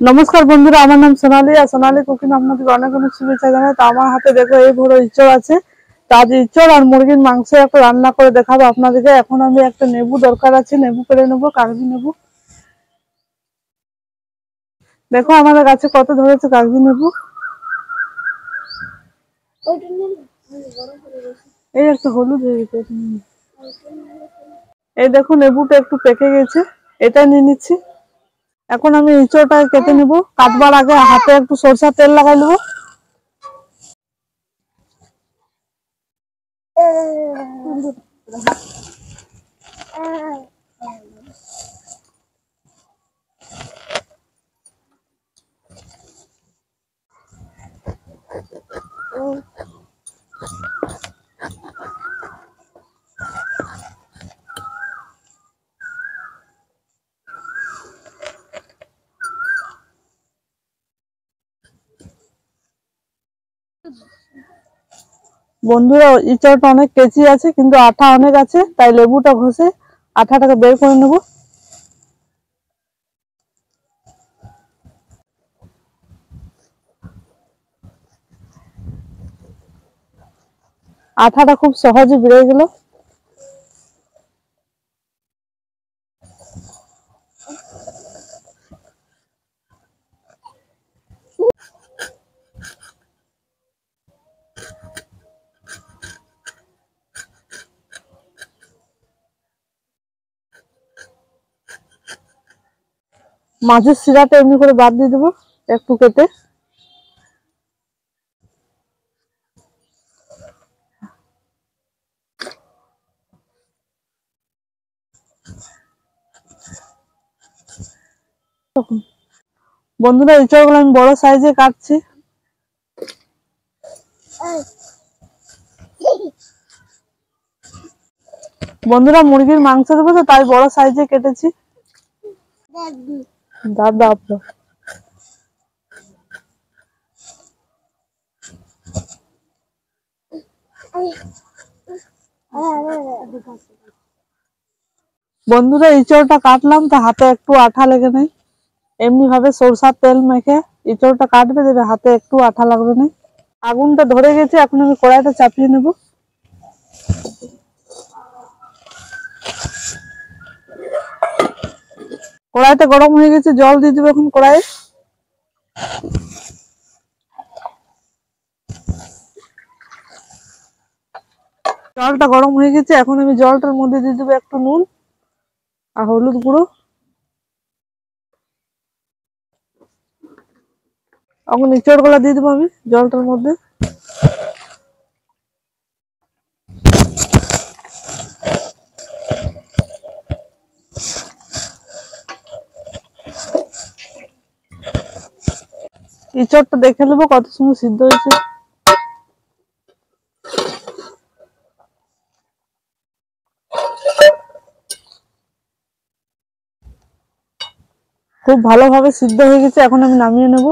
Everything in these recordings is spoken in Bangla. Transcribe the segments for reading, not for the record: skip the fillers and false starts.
নমস্কার বন্ধুরা, আমার নাম সোনালী আর সোনালী কুকিং আপনাদের অনেক অনেক শুভেচ্ছা জানাই। তো আমার হাতে দেখো এই বড় ইঁচড় আছে। তো আজ ইঁচড় আর মুরগির মাংস একটা রান্না করে দেখাবো আপনাদেরকে। এখন আমি একটা লেবু দরকার আছে, লেবু পেড়ে নেবো, কাগজি লেবু। দেখো আমাদের গাছে কত ধরেছে কাগজি লেবু। এই একটা হলুদ হয়ে গেছে। এই দেখো লেবুটা একটু পেকে গেছে, এটা নিয়ে নিচ্ছি। এখন আমি ইঁচড়টা কেটে নেবো। কাটবার আগে হাতে একটু সরষের তেল লাগাই নেবো। বন্ধুরা, ইঁচড়টা অনেক কেচি আছে কিন্তু আঠা অনেক আছে, তাই লেবুটা ঘষে আঠাটাকে বের করে নেব। আঠাটা খুব সহজে বেরিয়ে গেল। মাছের শিরাটা এমনি করে বাদ দিয়ে দেবো একটু কেটে। বন্ধুরা, ইঁচড়গুলো আমি বড় সাইজে কাটছি। বন্ধুরা, মুরগির মাংস দেবো তো তাই বড় সাইজে কেটেছি। দাদা আপনার বন্ধুরা, ইঁচড়টা কাটলাম তো হাতে একটু আঠা লেগে নেই। এমনি ভাবে সরষার তেল মেখে ইঁচড়টা কাটবে, দেবে হাতে একটু আঠা লাগবে না। আগুনটা ধরে গেছে, এখন আমি কড়াইটা চাপিয়ে নেব। কড়াইটা গরম হয়ে গেছে, জল দিয়ে দেবো এখন কড়াইয়ে। জলটা গরম হয়ে গেছে, এখন আমি জলটার মধ্যে দিয়ে দেবো একটু নুন আর হলুদ গুঁড়ো। এখন ইঁচড় গুলা দিয়ে দেবো আমি জলটার মধ্যে। ইঁচড়টা দেখে নেবো কত সময় সিদ্ধ হয়েছে। খুব ভালোভাবে সিদ্ধ হয়ে গেছে, এখন আমি নামিয়ে নেব।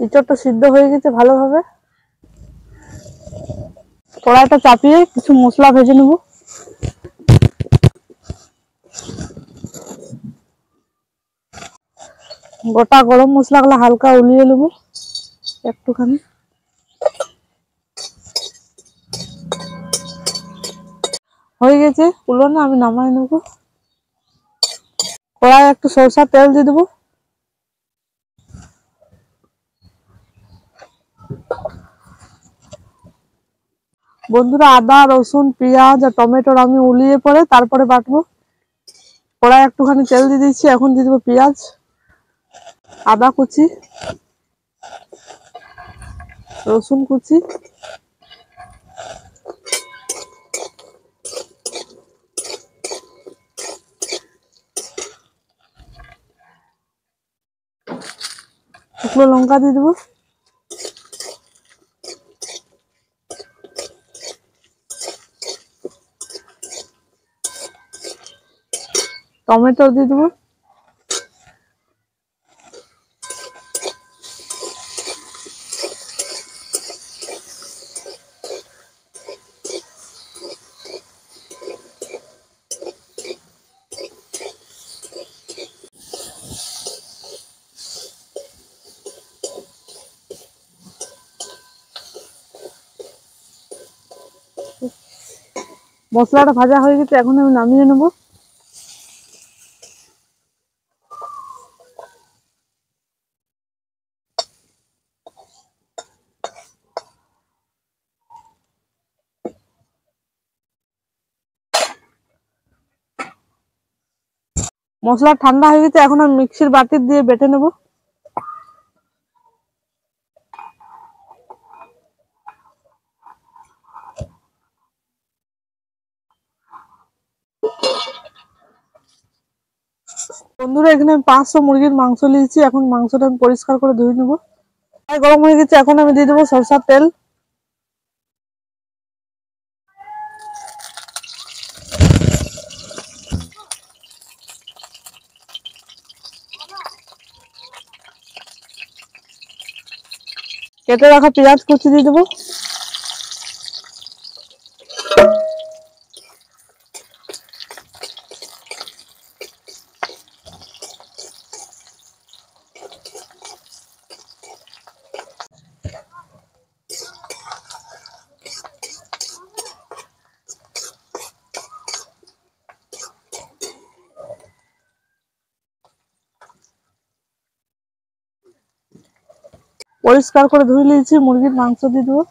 ইঁচড়টা সিদ্ধ হয়ে গেছে ভালোভাবে। কড়াইটা চাপিয়ে কিছু মশলা ভেজে নেব। গোটা গরম মশলা গুলো হালকা উলিয়ে নেব একটুখানি। হয়ে গেছে, উলোনে আমি নামাই নেব। কড়াই একটু সরষার তেল দিয়ে দেবো। বন্ধুরা, আদা রসুন পেঁয়াজ আর টমেটোর আমি উলিয়ে পরে তারপরে বাটবো। কড়াই একটুখানি তেল দিয়ে দিচ্ছি, এখন দিয়ে দেবো পেঁয়াজ, আদা কুচি, রসুন কুচি, শুকনো লঙ্কা দিয়ে দেবো। টমেটো দিয়ে দেবো। মশলাটা ভাজা হয়ে গেছে, এখন আমি নামিয়ে নেব। মশলা ঠান্ডা হয়ে গেছে, এখন আমি মিক্সির বাটি দিয়ে বেটে নেব। বন্ধুরা, এখানে আমি 500 মুরগির মাংস নিয়েছি। এখন মাংসটা আমি পরিষ্কার করে ধুয়ে নেবো। গরম হয়ে গেছে, এখন আমি দিয়ে দেবো সরষার তেল। কেটে রাখা পেঁয়াজ কুচি দিয়ে দেবো। পরিষ্কার করে ধুয়ে নিয়েছি, মুরগির মাংস দিয়ে দেবো।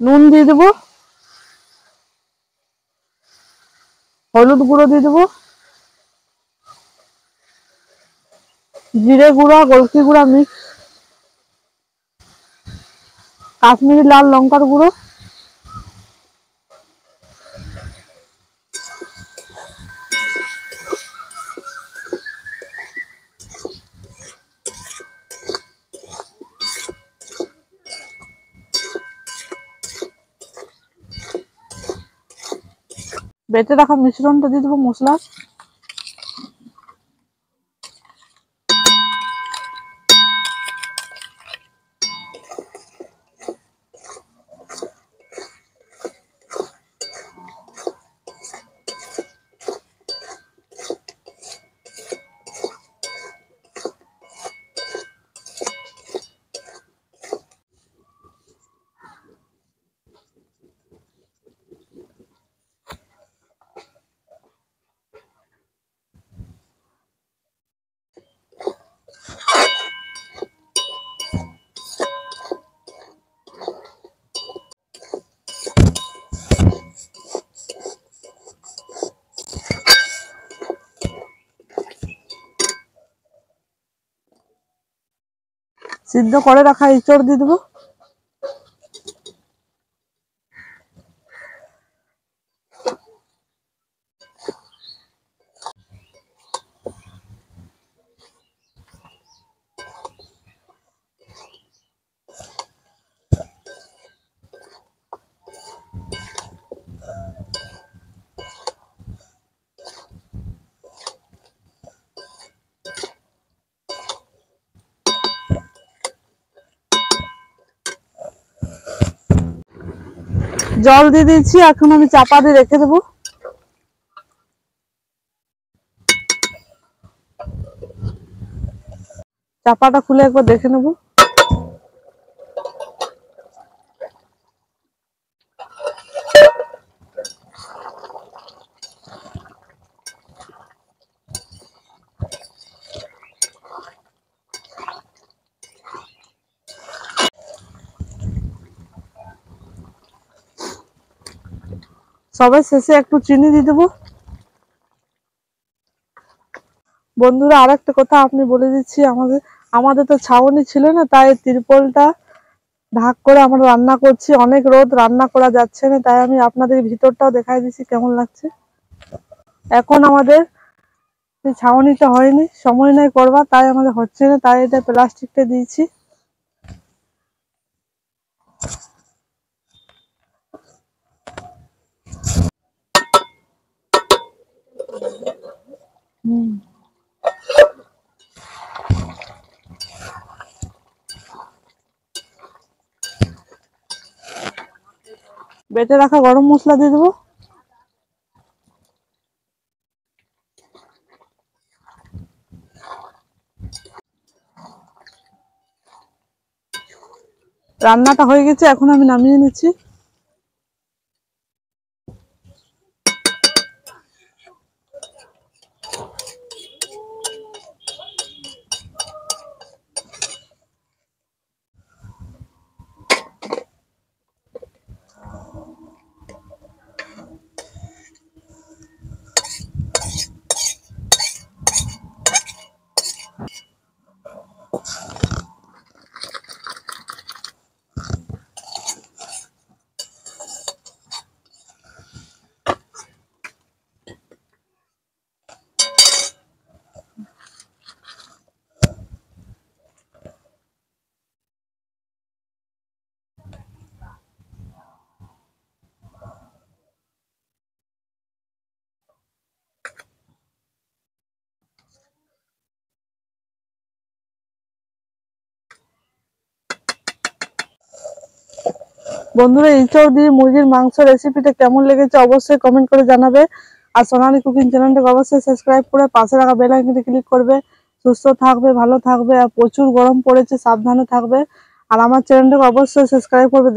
নুন দিয়ে দেবো, হলুদ গুঁড়ো দিয়ে দেবো, জিরে গুঁড়া, গোলকি গুঁড়া মিক্স, কাশ্মীরি লাল লঙ্কার গুঁড়ো, বেটে রাখা মিশ্রণটা দিয়ে দেবো মশলা। সিদ্ধ করে রাখা এঁচড় দিয়ে দেবো। জল দিয়ে দিয়েছি, এখন আমি চাপা দিয়ে রেখে দেবো। চাপাটা খুলে একবার দেখে নেবো। সবাই শেষে একটু চিনি দিয়ে দেবো। বন্ধুরা, আর একটা কথা আপনি বলে দিচ্ছি, আমাদের তো ছাউনি ছিল না, তাই তিরপলটা ঢাক করে আমরা রান্না করছি। অনেক রোদ, রান্না করা যাচ্ছে না, তাই আমি আপনাদের ভিতরটাও দেখাই দিচ্ছি কেমন লাগছে। এখন আমাদের ছাউনিটা হয়নি, সময় নেই করবা, তাই আমাদের হচ্ছে না, তাই এটা প্লাস্টিকটা দিয়েছি। বেটে রাখা গরম মশলা দিয়ে দেবো। রান্নাটা হয়ে গেছে, এখন আমি নামিয়ে নিচ্ছি। বন্ধুরা, ইঁচড় দিয়ে মুরগির মাংস রেসিপিটা কেমন লেগেছে অবশ্যই কমেন্ট করে জানাবে। আর সোনালী কুকিং চ্যানেলটাকে অবশ্যই সাবস্ক্রাইব করে পাশে রাখা বেল আইকনটি ক্লিক করবে। সুস্থ থাকবে, ভালো থাকবে, আর প্রচুর গরম পড়েছে, সাবধানে থাকবে। আর আমার চ্যানেলটাকে অবশ্যই সাবস্ক্রাইব করবে।